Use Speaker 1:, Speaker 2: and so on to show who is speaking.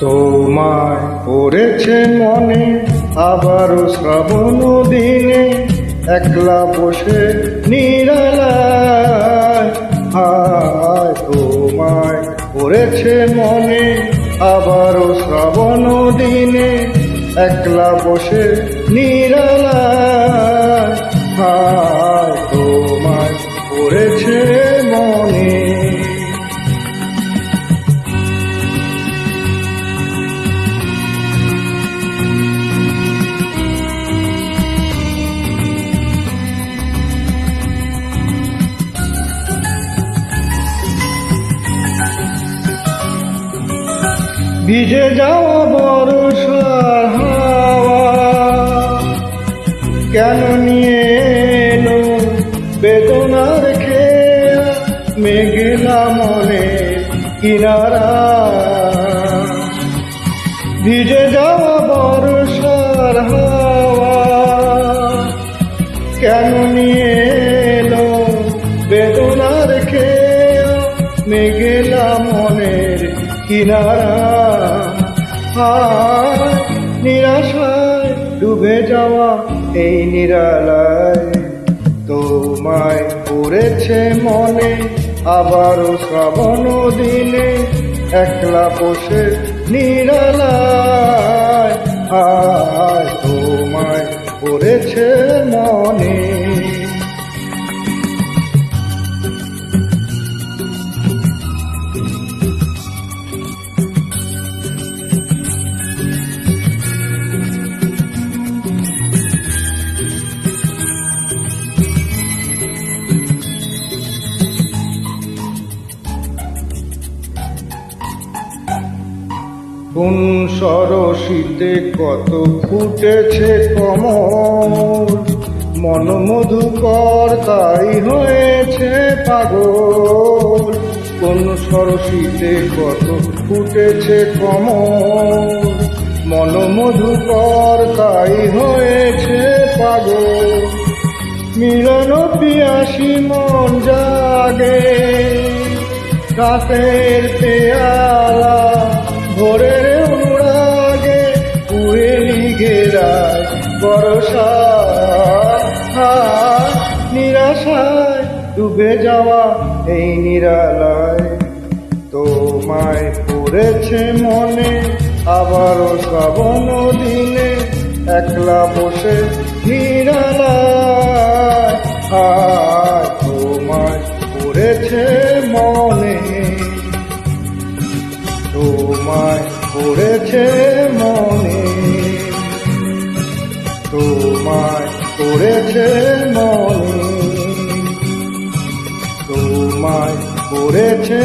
Speaker 1: তোমায় পড়েছে মনে আবারও শ্রাবণ দিনে, একলা বসে নিরালায়। হায় তোমায় পড়েছে মনে আবারও শ্রাবণ দিনে, একলা বসে নিরালায়। হায় তোমায় পড়েছে মনে। ভিজে যাওয়া বর্ষার হাওয়া কেন নিয়ে এলো বেদনার খেয়া, মেঘলা মনে কিনারা। ভিজে যাওয়া বর্ষার হাওয়া কেন নিয়ে এলো বেদনার খেয়া, মেঘলা মনের কিনারা। নিরাশায় ডুবে যাওয়া এই নিরালায়, তোমায় পড়েছে মনে আবারও শ্রাবণ দিনে, একলা বসে নিরালায়। তোমায় পড়েছে মনে। কোন সরসিতে কত ফুটেছে কমল, মন মধুকর তাই হয়েছে পাগল। কোন সরসিতে কত ফুটেছে কমল, মন মধুকর তাই হয়েছে পাগল। মিলন পিয়াসী মন জাগে, রাতের পেয়ালা ভোরের অনুরাগে, পুরে লিগে রায় বরষা। নিরাশায় ডুবে যাওয়া এই নিরালায়, তোমায় পড়েছে মনে আবারও শ্রাবণ দিনে, একলা বসে নিরালায়। তোমায় পড়েছে মনে, তোমায় পড়েছে মনে, তোমায় পড়েছে মনে, তোমায় পড়েছে।